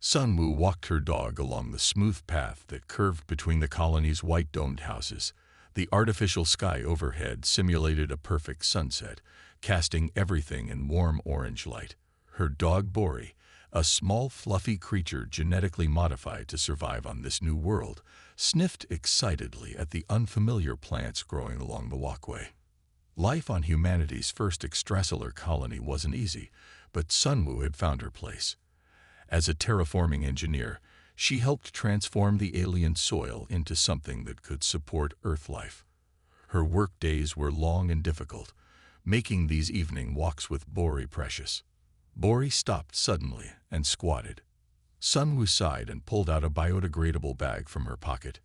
Sunwoo walked her dog along the smooth path that curved between the colony's white-domed houses. The artificial sky overhead simulated a perfect sunset, casting everything in warm orange light. Her dog Bori, a small fluffy creature genetically modified to survive on this new world, sniffed excitedly at the unfamiliar plants growing along the walkway. Life on humanity's first extrasolar colony wasn't easy, but Sunwoo had found her place. As a terraforming engineer, she helped transform the alien soil into something that could support Earth life. Her work days were long and difficult, making these evening walks with Bori precious. Bori stopped suddenly and squatted. Sunwoo sighed and pulled out a biodegradable bag from her pocket.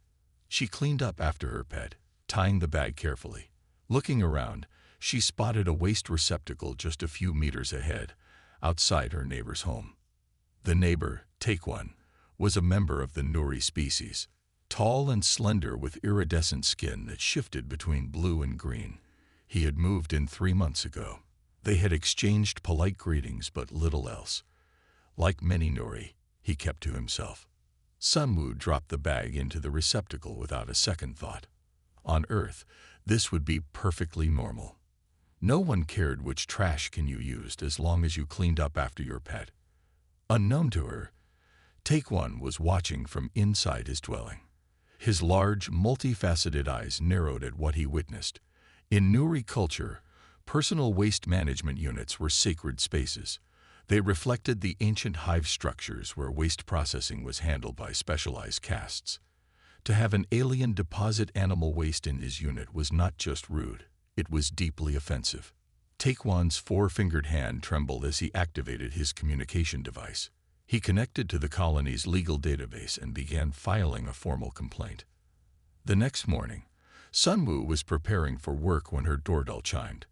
She cleaned up after her pet, tying the bag carefully. Looking around, she spotted a waste receptacle just a few meters ahead, outside her neighbor's home. The neighbor, Taekwon, was a member of the Nuri species, tall and slender with iridescent skin that shifted between blue and green. He had moved in 3 months ago. They had exchanged polite greetings but little else. Like many Nuri, he kept to himself. Sunwoo dropped the bag into the receptacle without a second thought. On Earth, this would be perfectly normal. No one cared which trash can you used as long as you cleaned up after your pet. Unknown to her, Taekwon was watching from inside his dwelling. His large, multifaceted eyes narrowed at what he witnessed. In Nuri culture, personal waste management units were sacred spaces. They reflected the ancient hive structures where waste processing was handled by specialized castes. To have an alien deposit animal waste in his unit was not just rude, it was deeply offensive. Taekwon's four-fingered hand trembled as he activated his communication device. He connected to the colony's legal database and began filing a formal complaint. The next morning, Sunwoo was preparing for work when her doorbell chimed.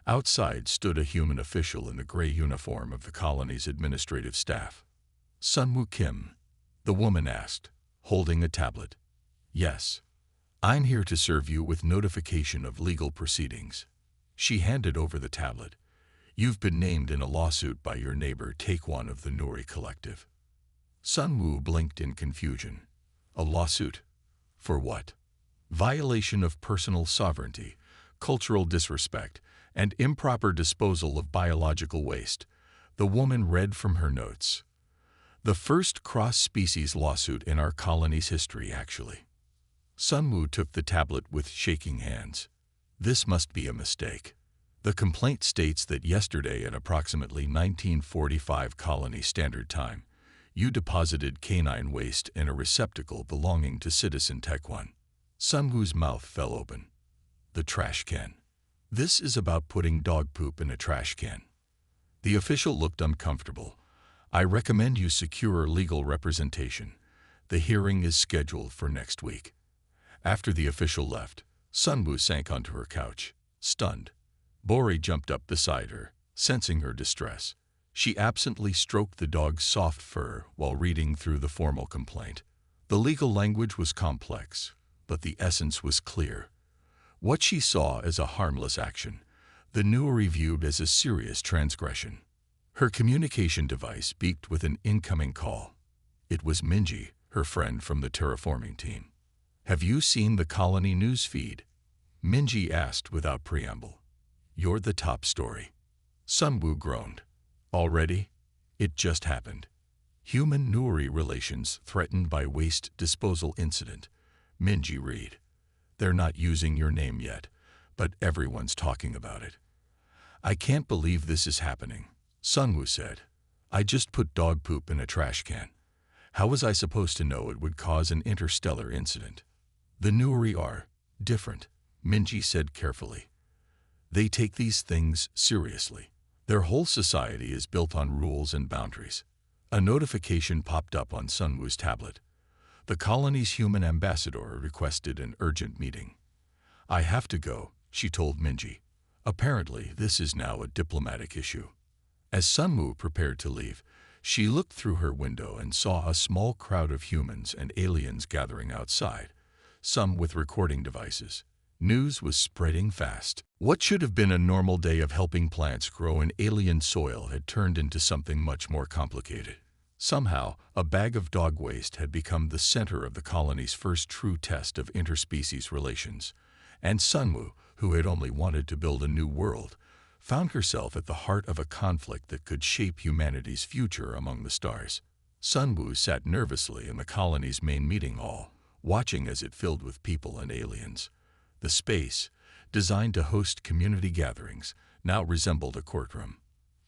Outside stood a human official in the gray uniform of the colony's administrative staff. "Sunwoo Kim?" the woman asked, holding a tablet. "Yes. I'm here to serve you with notification of legal proceedings." She handed over the tablet. "You've been named in a lawsuit by your neighbor Taekwon of the Nuri Collective." Sunwoo blinked in confusion. "A lawsuit? For what?" "Violation of personal sovereignty, cultural disrespect, and improper disposal of biological waste," the woman read from her notes. "The first cross-species lawsuit in our colony's history, actually." Sunwoo took the tablet with shaking hands. "This must be a mistake. The complaint states that yesterday at approximately 1945 Colony Standard Time, you deposited canine waste in a receptacle belonging to citizen Taekwon." Sunwoo's mouth fell open. "The trash can. This is about putting dog poop in a trash can." The official looked uncomfortable. "I recommend you secure legal representation. The hearing is scheduled for next week." After the official left, Sunwoo sank onto her couch, stunned. Bori jumped up beside her, sensing her distress. She absently stroked the dog's soft fur while reading through the formal complaint. The legal language was complex, but the essence was clear. What she saw as a harmless action, the Nuri viewed as a serious transgression. Her communication device beeped with an incoming call. It was Minji, her friend from the terraforming team. "Have you seen the colony news feed?" Minji asked without preamble. "You're the top story." Sunwoo groaned. "Already? It just happened. Human-Nuri relations threatened by waste disposal incident." Minji read. "They're not using your name yet, but everyone's talking about it." "I can't believe this is happening," Sunwoo said. "I just put dog poop in a trash can. How was I supposed to know it would cause an interstellar incident?" "The Nuri are different," Minji said carefully. "They take these things seriously. Their whole society is built on rules and boundaries." A notification popped up on Sunwoo's tablet. The colony's human ambassador requested an urgent meeting. "I have to go," she told Minji. Apparently, this is now a diplomatic issue. As Sunwoo prepared to leave, she looked through her window and saw a small crowd of humans and aliens gathering outside, some with recording devices. News was spreading fast. What should have been a normal day of helping plants grow in alien soil had turned into something much more complicated. Somehow, a bag of dog waste had become the center of the colony's first true test of interspecies relations, and Sunwoo, who had only wanted to build a new world, found herself at the heart of a conflict that could shape humanity's future among the stars. Sunwoo sat nervously in the colony's main meeting hall, watching as it filled with people and aliens. The space, designed to host community gatherings, now resembled a courtroom.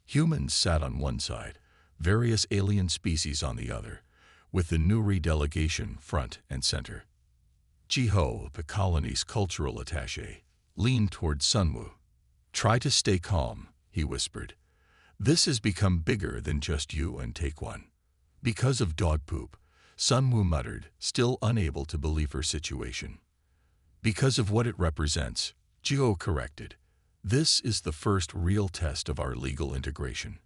Humans sat on one side, various alien species on the other, with the Nuri delegation front and center. Jiho, the colony's cultural attaché, leaned toward Sunwoo. "Try to stay calm," he whispered. "This has become bigger than just you and Taekwon." "Because of dog poop," Sunwoo muttered, still unable to believe her situation. "Because of what it represents," Jiho corrected. "This is the first real test of our legal integration."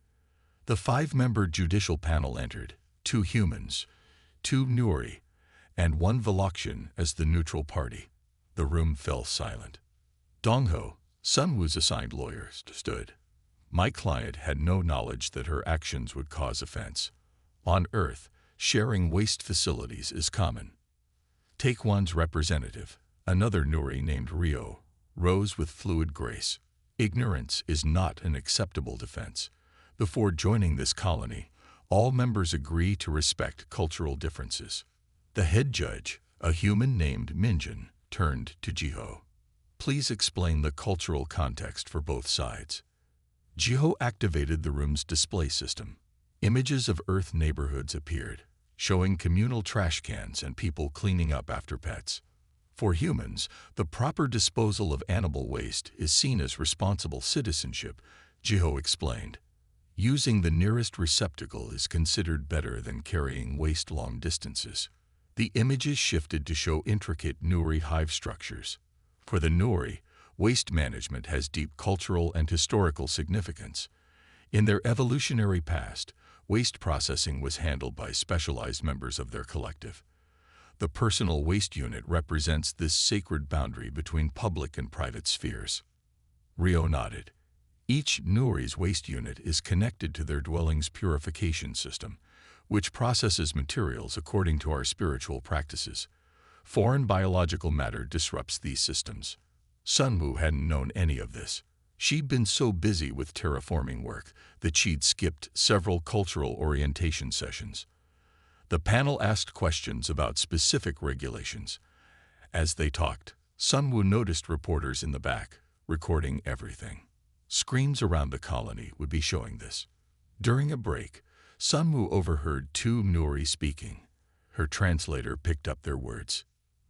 The 5-member judicial panel entered, 2 humans, 2 Nuri, and 1 Velokshan as the neutral party. The room fell silent. Dongho, Sunwoo's assigned lawyer, stood. "My client had no knowledge that her actions would cause offense. On Earth, sharing waste facilities is common." Taekwon's representative, another Nuri named Rio, rose with fluid grace. "Ignorance is not an acceptable defense. Before joining this colony, all members agree to respect cultural differences." The head judge, a human named Minjin, turned to Jiho. "Please explain the cultural context for both sides." Jiho activated the room's display system. Images of Earth neighborhoods appeared, showing communal trash cans and people cleaning up after pets. For humans, the proper disposal of animal waste is seen as responsible citizenship, Jiho explained. Using the nearest receptacle is considered better than carrying waste long distances. The images shifted to show intricate Nuri hive structures. For the Nuri, waste management has deep cultural and historical significance. In their evolutionary past, waste processing was handled by specialized members of their collective. The personal waste unit represents this sacred boundary between public and private spheres. Rio nodded. Each Nuri's waste unit is connected to their dwelling's purification system, which processes materials according to our spiritual practices. Foreign biological matter disrupts these systems. Sunwoo hadn't known any of this. She'd been so busy with terraforming work that she'd skipped several cultural orientation sessions. The panel asked questions about specific regulations. As they talked, Sunwoo noticed reporters in the back, recording everything. Screens around the colony would be showing this. During a break, Sunwoo overheard 2 Nuri speaking. Her translator picked up their words.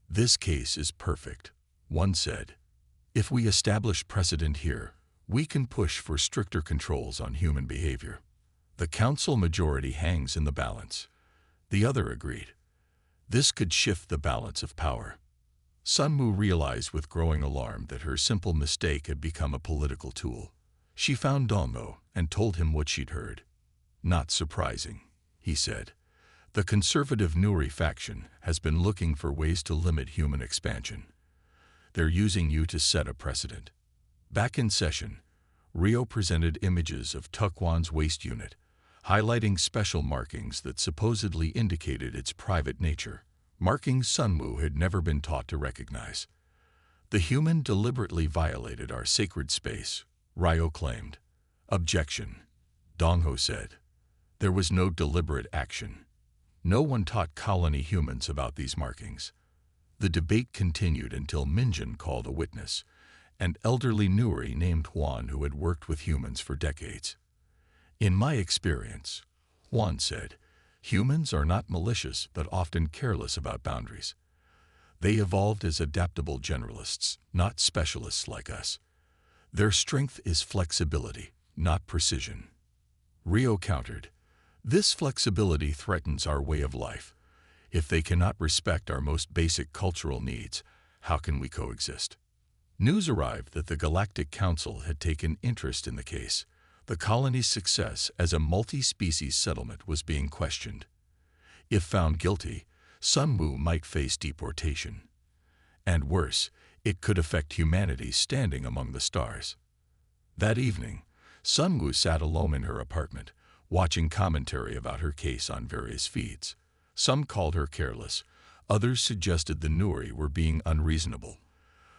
"This case is perfect," one said. "If we establish precedent here, we can push for stricter controls on human behavior." "The council majority hangs in the balance," the other agreed. "This could shift the balance of power." Sunwoo realized with growing alarm that her simple mistake had become a political tool. She found Dongho and told him what she'd heard. "Not surprising," he said. "The conservative Nuri faction has been looking for ways to limit human expansion. They're using you to set a precedent." Back in session, Rio presented images of Taekwon's waste unit, highlighting special markings that supposedly indicated its private nature. Markings Sunwoo had never been taught to recognize. "The human deliberately violated our sacred space," Rio claimed. "Objection," Dongho said. "There was no deliberate action. No one taught colony humans about these markings." The debate continued until Minjin called a witness, an elderly Nuri named Juan who had worked with humans for decades. "In my experience," Juan said, "humans are not malicious but often careless about boundaries. They evolved as adaptable generalists, not specialists like us. Their strength is flexibility, not precision." Rio countered, "This flexibility threatens our way of life. If they cannot respect our most basic cultural needs, how can we coexist?" News arrived that the Galactic Council had taken interest in the case. The colony's success as a multi-species settlement was being questioned. If found guilty, Sunwoo might face deportation. And worse, it could affect humanity's standing among the stars. That evening, Sunwoo sat alone in her apartment, watching commentary about her case on various feeds. Some called her careless, others suggested the Nuri were being unreasonable.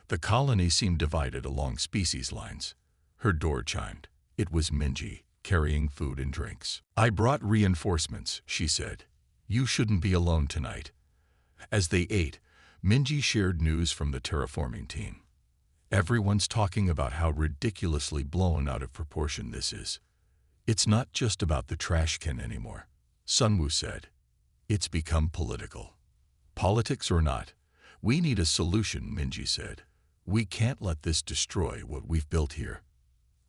The colony seemed divided along species lines. Her door chimed. It was Minji, carrying food and drinks. "I brought reinforcements," she said. "You shouldn't be alone tonight." As they ate, Minji shared news from the terraforming team. "Everyone's talking about how ridiculously blown out of proportion this is. It's not just about the trash can anymore," Sunwoo said. "It's become political." "Politics or not, we need a solution," Minji said. "We can't let this destroy what we've built here."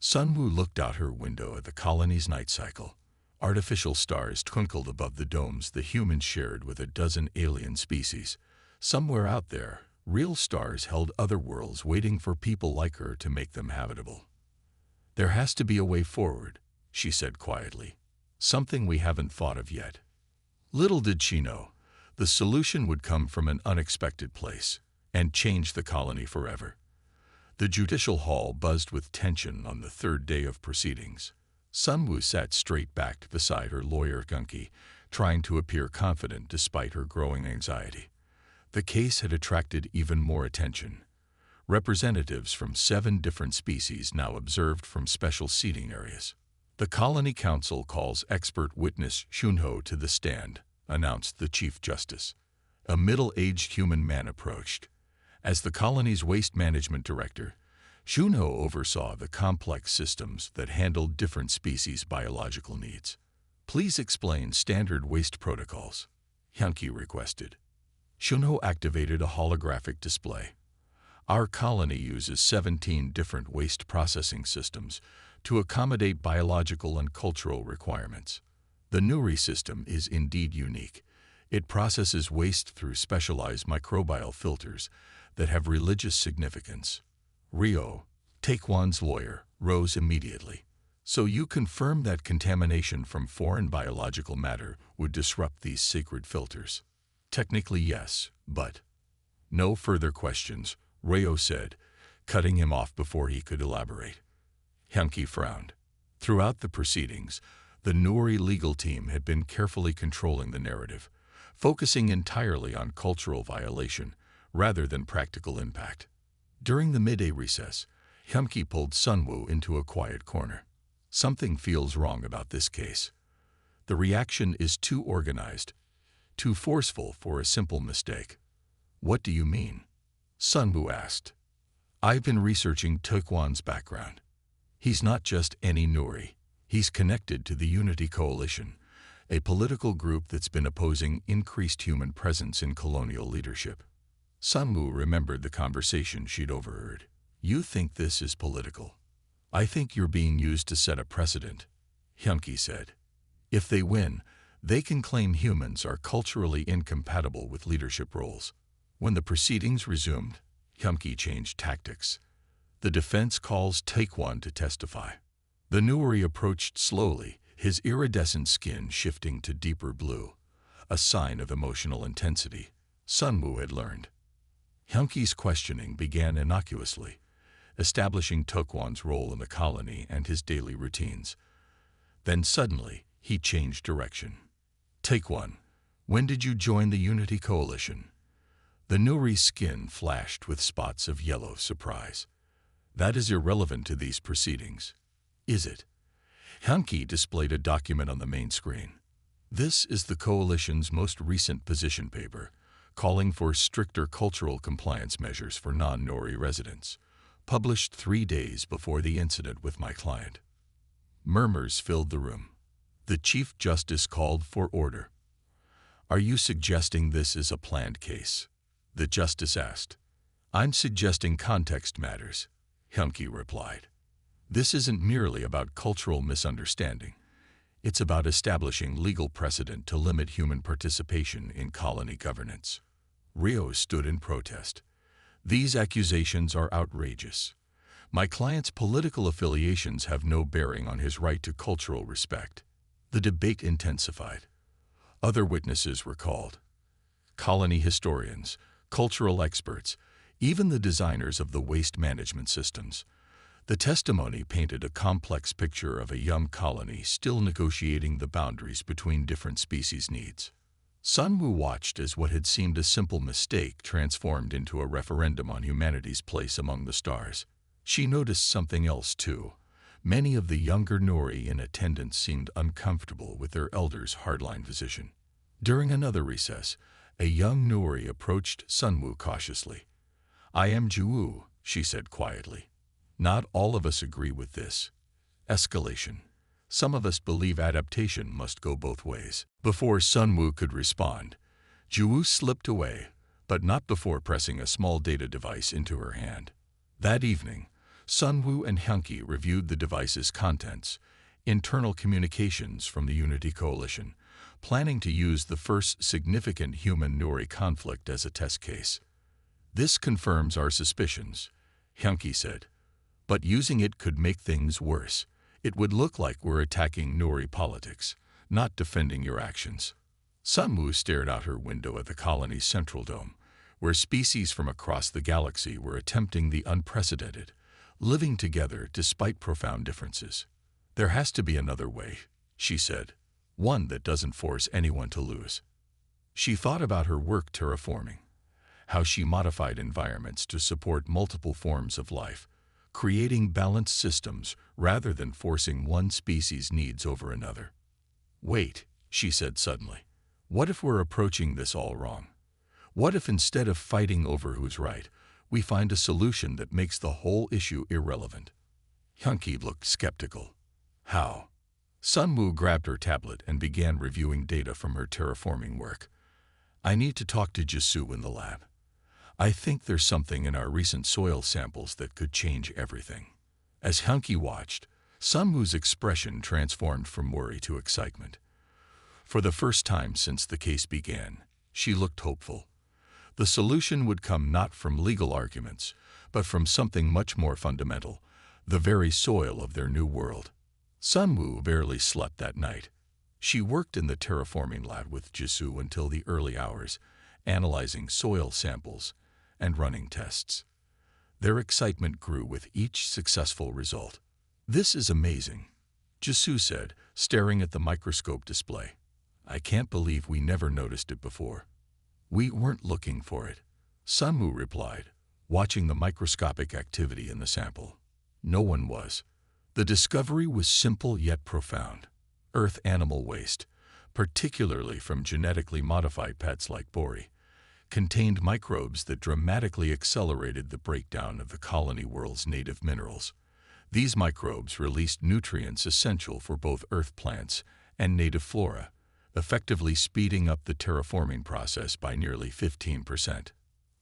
Sunwoo looked out her window at the colony's night cycle. Artificial stars twinkled above the domes the humans shared with a dozen alien species. Somewhere out there, real stars held other worlds waiting for people like her to make them habitable. "There has to be a way forward," she said quietly. "Something we haven't thought of yet." Little did she know, the solution would come from an unexpected place and change the colony forever. The judicial hall buzzed with tension on the third day of proceedings. Sunwoo sat straight-backed beside her lawyer Gunki, trying to appear confident despite her growing anxiety. The case had attracted even more attention. Representatives from 7 different species now observed from special seating areas. "The Colony Council calls expert witness Shunho to the stand," announced the Chief Justice. A middle-aged human man approached. As the colony's waste management director, Shunho oversaw the complex systems that handled different species' biological needs. "Please explain standard waste protocols," Hyunki requested. Shunho activated a holographic display. "Our colony uses 17 different waste processing systems to accommodate biological and cultural requirements. The Nuri system is indeed unique. It processes waste through specialized microbial filters that have religious significance." Ryo, Taekwon's lawyer, rose immediately. "So you confirm that contamination from foreign biological matter would disrupt these sacred filters?" "Technically, yes, but—" "No further questions," Ryo said, cutting him off before he could elaborate. Hyunki frowned. Throughout the proceedings, the Nuri legal team had been carefully controlling the narrative, focusing entirely on cultural violation rather than practical impact. During the midday recess, Hyunki pulled Sunwoo into a quiet corner. "Something feels wrong about this case. The reaction is too organized, too forceful for a simple mistake." "What do you mean?" Sunwoo asked. "I've been researching Taekwon's background. He's not just any Nuri. He's connected to the Unity Coalition, a political group that's been opposing increased human presence in colonial leadership." Sunwoo remembered the conversation she'd overheard. "You think this is political? I think you're being used to set a precedent," Hyunki said. "If they win, they can claim humans are culturally incompatible with leadership roles." When the proceedings resumed, Hyunki changed tactics. "The defense calls Taekwon to testify." The Nuri approached slowly, his iridescent skin shifting to deeper blue, a sign of emotional intensity, Sunwoo had learned. Hyunki's questioning began innocuously, establishing Taekwon's role in the colony and his daily routines. Then suddenly, he changed direction. "Taekwon, when did you join the Unity Coalition?" The Nuri's skin flashed with spots of yellow surprise. "That is irrelevant to these proceedings." "Is it?" Hyunki displayed a document on the main screen. "This is the Coalition's most recent position paper, calling for stricter cultural compliance measures for non-Nuri residents, published 3 days before the incident with my client." Murmurs filled the room. The Chief Justice called for order. "Are you suggesting this is a planned case?" the Justice asked. "I'm suggesting context matters," Hyunki replied. "This isn't merely about cultural misunderstanding. It's about establishing legal precedent to limit human participation in colony governance." Ryo stood in protest. "These accusations are outrageous. My client's political affiliations have no bearing on his right to cultural respect." The debate intensified. Other witnesses were called. Colony historians, cultural experts, even the designers of the waste management systems. The testimony painted a complex picture of a young colony still negotiating the boundaries between different species' needs. Sunwoo watched as what had seemed a simple mistake transformed into a referendum on humanity's place among the stars. She noticed something else too. Many of the younger Nori in attendance seemed uncomfortable with their elders' hardline position. During another recess, a young Nori approached Sunwoo cautiously. "I am Juwoo," she said quietly. "Not all of us agree with this escalation. Some of us believe adaptation must go both ways." Before Sunwoo could respond, Juwoo slipped away, but not before pressing a small data device into her hand. That evening, Sunwoo and Hyunki reviewed the device's contents, internal communications from the Unity Coalition, planning to use the first significant human-Nori conflict as a test case. "This confirms our suspicions," Hyunki said. "But using it could make things worse. It would look like we're attacking Nori politics, not defending your actions." Sunwoo stared out her window at the colony's central dome, where species from across the galaxy were attempting the unprecedented, living together despite profound differences. "There has to be another way," she said, "one that doesn't force anyone to lose." She thought about her work terraforming, how she modified environments to support multiple forms of life, creating balanced systems rather than forcing one species' needs over another. "Wait," she said suddenly. "What if we're approaching this all wrong? What if instead of fighting over who's right, we find a solution that makes the whole issue irrelevant?" Hyunki looked skeptical. "How?" Sunwoo grabbed her tablet and began reviewing data from her terraforming work. "I need to talk to Jisoo in the lab. I think there's something in our recent soil samples that could change everything." As Hyunki watched, Sunwoo's expression transformed from worry to excitement. For the first time since the case began, she looked hopeful. The solution would come not from legal arguments, but from something much more fundamental, the very soil of their new world. Sunwoo barely slept that night. She worked in the terraforming lab with Jisoo until the early hours, analyzing soil samples and running tests. Their excitement grew with each successful result. "This is amazing," Jisoo said, staring at the microscope display. "I can't believe we never noticed it before." "We weren't looking for it," Sunwoo replied, watching the microscopic activity in the sample. "No one was." The discovery was simple yet profound. Earth animal waste, particularly from genetically modified pets like Bori, contained microbes that dramatically accelerated the breakdown of the colony world's native minerals. These microbes released nutrients essential for both Earth plants and native flora, effectively speeding up the terraforming process by nearly 15%.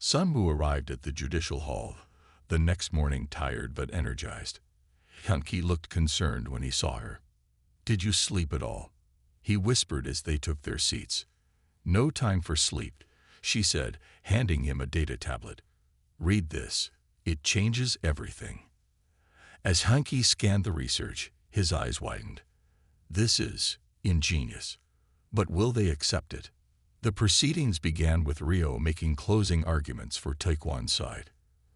Sunwoo arrived at the Judicial Hall the next morning tired but energized. Hyunki looked concerned when he saw her. "Did you sleep at all?" he whispered as they took their seats. "No time for sleep," she said, handing him a data tablet. "Read this. It changes everything." As Hyunki scanned the research, his eyes widened. "This is ingenious. But will they accept it?" The proceedings began with Rio making closing arguments for Taekwon's side.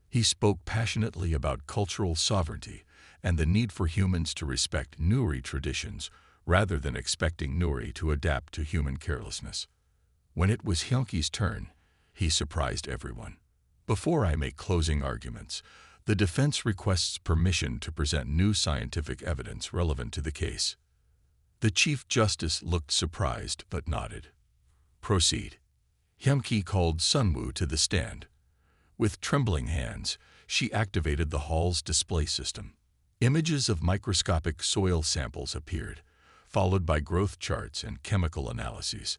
He spoke passionately about cultural sovereignty and the need for humans to respect Nuri traditions rather than expecting Nuri to adapt to human carelessness. When it was Hyunki's turn, he surprised everyone. "Before I make closing arguments, the defense requests permission to present new scientific evidence relevant to the case." The Chief Justice looked surprised but nodded. "Proceed." Hyunki called Sunwoo to the stand. With trembling hands, she activated the hall's display system. Images of microscopic soil samples appeared, followed by growth charts and chemical analyses.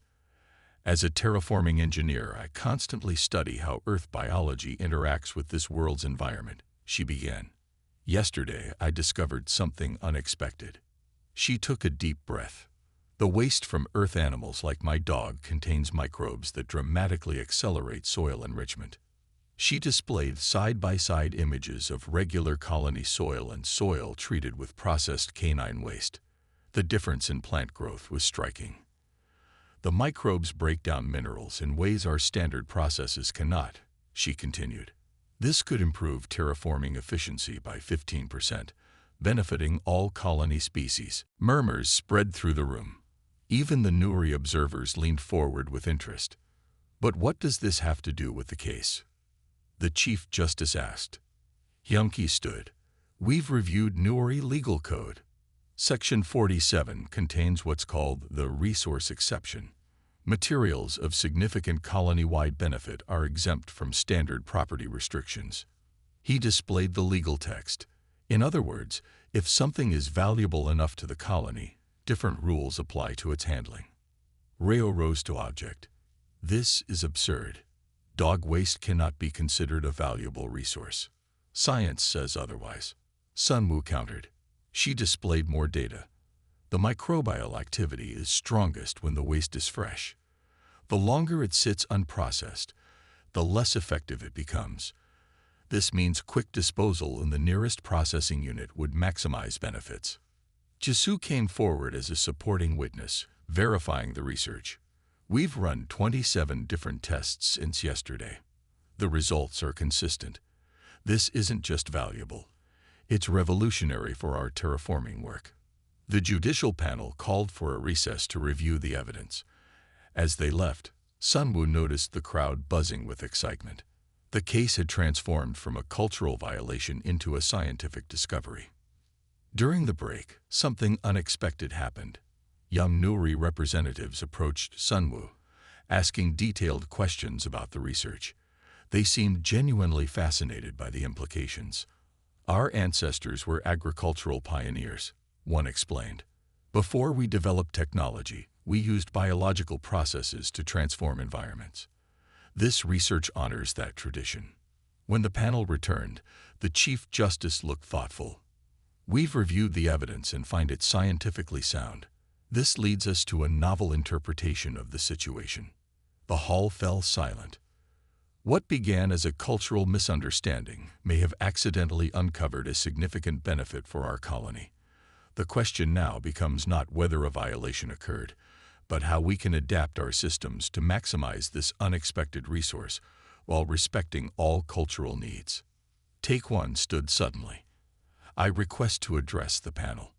"As a terraforming engineer, I constantly study how Earth biology interacts with this world's environment," she began. "Yesterday, I discovered something unexpected." She took a deep breath. "The waste from Earth animals like my dog contains microbes that dramatically accelerate soil enrichment." She displayed side-by-side images of regular colony soil and soil treated with processed canine waste. The difference in plant growth was striking. "The microbes break down minerals in ways our standard processes cannot," she continued. This could improve terraforming efficiency by 15%, benefiting all colony species. Murmurs spread through the room. Even the Nuri observers leaned forward with interest. But what does this have to do with the case? The Chief Justice asked. Hyunki stood. We've reviewed Nuri legal code. Section 47 contains what's called the resource exception. Materials of significant colony-wide benefit are exempt from standard property restrictions. He displayed the legal text. In other words, if something is valuable enough to the colony, different rules apply to its handling. Reo rose to object. This is absurd. Dog waste cannot be considered a valuable resource. Science says otherwise. Sunwoo countered. She displayed more data. The microbial activity is strongest when the waste is fresh. The longer it sits unprocessed, the less effective it becomes. This means quick disposal in the nearest processing unit would maximize benefits. Jisoo came forward as a supporting witness, verifying the research. We've run 27 different tests since yesterday. The results are consistent. This isn't just valuable. It's revolutionary for our terraforming work. The judicial panel called for a recess to review the evidence. As they left, Sunwoo noticed the crowd buzzing with excitement. The case had transformed from a cultural violation into a scientific discovery. During the break, something unexpected happened. Young Nuri representatives approached Sunwoo, asking detailed questions about the research. They seemed genuinely fascinated by the implications. Our ancestors were agricultural pioneers, one explained. Before we developed technology, we used biological processes to transform environments. This research honors that tradition. When the panel returned, the Chief Justice looked thoughtful. We've reviewed the evidence and find it scientifically sound. This leads us to a novel interpretation of the situation. The hall fell silent. What began as a cultural misunderstanding may have accidentally uncovered a significant benefit for our colony. The question now becomes not whether a violation occurred, but how we can adapt our systems to maximize this unexpected resource while respecting all cultural needs. Taekwon stood suddenly. I request to address the panel.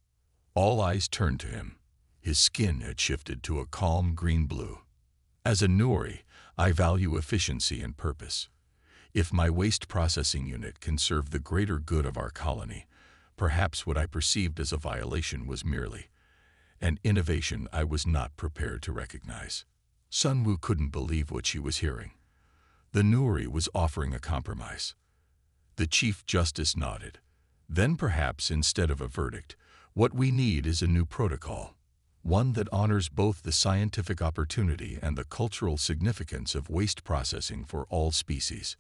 All eyes turned to him. His skin had shifted to a calm green-blue. As a Nuri, I value efficiency and purpose. If my waste processing unit can serve the greater good of our colony, perhaps what I perceived as a violation was merely an innovation I was not prepared to recognize. Sunwoo couldn't believe what she was hearing. The Nuri was offering a compromise. The Chief Justice nodded. Then perhaps instead of a verdict, what we need is a new protocol. One that honors both the scientific opportunity and the cultural significance of waste processing for all species.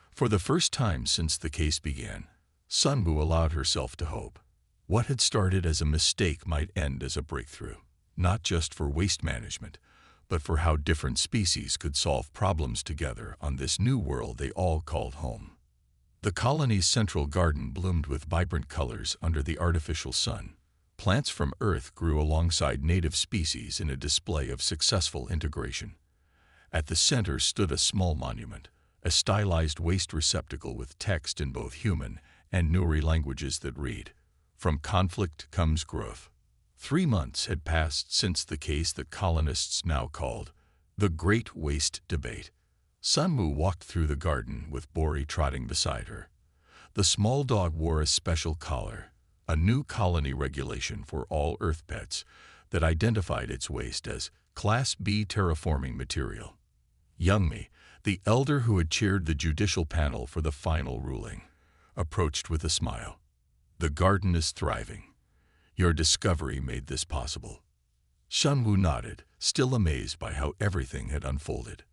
For the first time since the case began, Sunwoo allowed herself to hope. What had started as a mistake might end as a breakthrough, not just for waste management, but for how different species could solve problems together on this new world they all called home. The colony's central garden bloomed with vibrant colors under the artificial sun. Plants from Earth grew alongside native species in a display of successful integration. At the center stood a small monument, a stylized waste receptacle with text in both human and Nuri languages that read, "From conflict comes growth." 3 months had passed since the case that colonists now called the Great Waste Debate. Sunwoo walked through the garden with Bori trotting beside her. The small dog wore a special collar, a new colony regulation for all Earth pets that identified its waste as Class B terraforming material. Youngmi, the elder who had chaired the judicial panel for the final ruling, approached with a smile. The garden is thriving. Your discovery made this possible. Sunwoo nodded, still amazed by how everything had unfolded.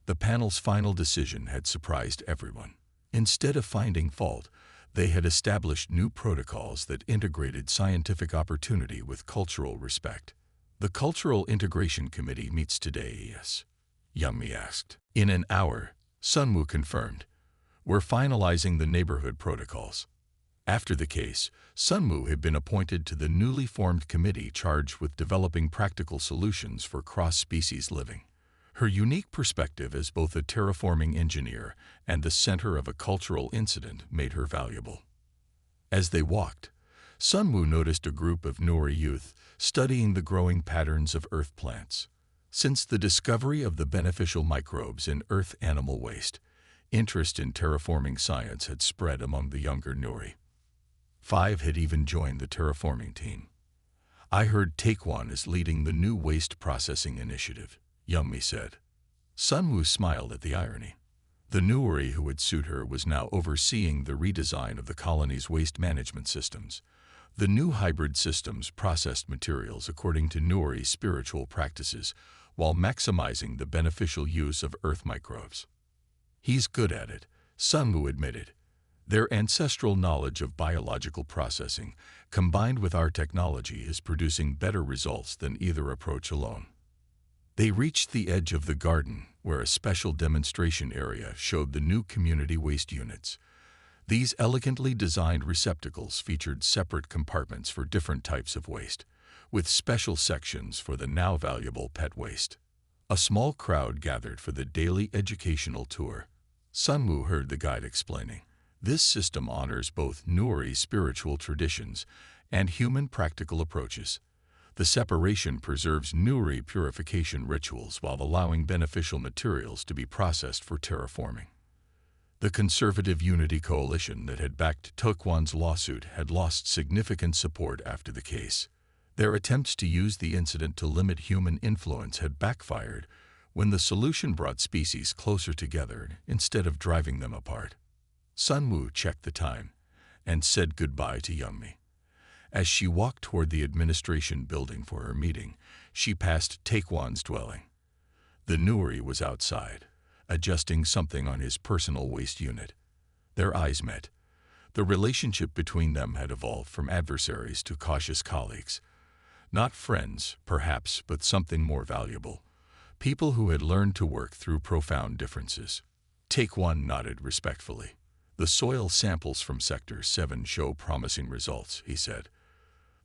The panel's final decision had surprised everyone. Instead of finding fault, they had established new protocols that integrated scientific opportunity with cultural respect. The Cultural Integration Committee meets today, yes? Youngmi asked. In an hour, Sunwoo confirmed. We're finalizing the neighborhood protocols. After the case, Sunwoo had been appointed to the newly formed committee charged with developing practical solutions for cross-species living. Her unique perspective as both a terraforming engineer and the center of a cultural incident made her valuable. As they walked, Sunwoo noticed a group of Nuri youth studying the growing patterns of earth plants. Since the discovery of the beneficial microbes in earth animal waste, interest in terraforming science had spread among the younger Nuri. 5 had even joined the terraforming team. I heard Taekwon is leading the new waste processing initiative, Youngmi said. Sunwoo smiled at the irony. The Nuri who would suit her was now overseeing the redesign of the colony's waste management systems. The new hybrid systems processed materials according to Nuri's spiritual practices while maximizing the beneficial use of earth microbes. He's good at it, Sunwoo admitted. Their ancestral knowledge of biological processing, combined with our technology, is producing better results than either approach alone. They reached the edge of the garden, where a special demonstration area showed the new community waste units. These elegantly designed receptacles featured separate compartments for different types of waste, with special sections for the now valuable pet waste. A small crowd gathered for the daily educational tour. Sunwoo heard the guide explaining. This system honors both Nuri spiritual traditions and human practical approaches. The separation preserves Nuri purification rituals while allowing beneficial materials to be processed for terraforming. The conservative Unity Coalition that had backed Taekwon's lawsuit had lost significant support after the case. Their attempts to use the incident to limit human influence had backfired when the solution brought species closer together instead of driving them apart. Sunwoo checked the time and said goodbye to Youngmi. As she walked toward the administration building for her meeting, she passed Taekwon's dwelling. The Nuri was outside, adjusting something on his personal waste unit. Their eyes met. The relationship between them had evolved from adversaries to cautious colleagues. Not friends, perhaps, but something more valuable. People who had learned to work through profound differences. Taekwon nodded respectfully. The soil samples from Sector 7 show promising results, he said.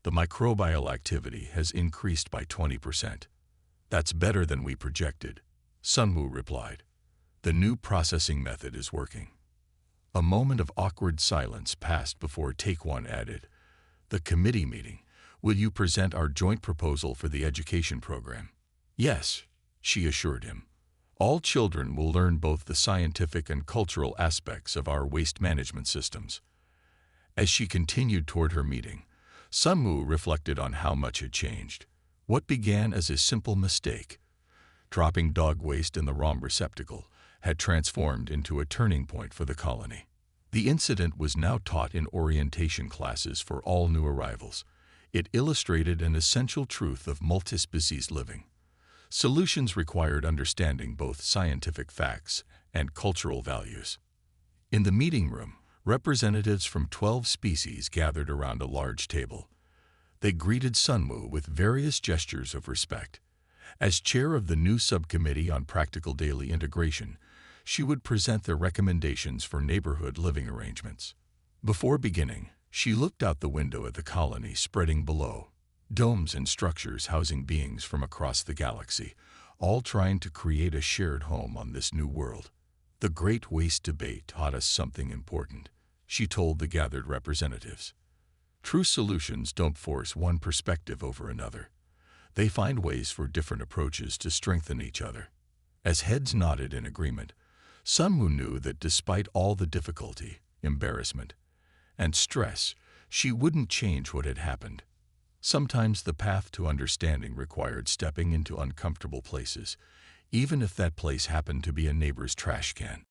The microbial activity has increased by 20%. That's better than we projected, Sunwoo replied. The new processing method is working. A moment of awkward silence passed before Taekwon added, "The committee meeting. Will you present our joint proposal for the education program?" "Yes," she assured him. "All children will learn both the scientific and cultural aspects of our waste management systems." As she continued toward her meeting, Sunwoo reflected on how much had changed. What began as a simple mistake, dropping dog waste in the wrong receptacle, had transformed into a turning point for the colony. The incident was now taught in orientation classes for all new arrivals. It illustrated an essential truth of multi-species living. Solutions required understanding both scientific facts and cultural values. In the meeting room, representatives from 12 species gathered around a large table. They greeted Sunwoo with various gestures of respect. As chair of the new subcommittee on practical daily integration, she would present their recommendations for neighborhood living arrangements. Before beginning, she looked out the window at the colony spreading below. Domes and structures housing beings from across the galaxy, all trying to create a shared home on this new world. The Great Waste Debate taught us something important, she told the gathered representatives. True solutions don't force one perspective over another. They find ways for different approaches to strengthen each other. As heads nodded in agreement, Sunwoo knew that despite all the difficulty, embarrassment, and stress, she wouldn't change what had happened. Sometimes the path to understanding required stepping into uncomfortable places, even if that place happened to be a neighbor's trash can.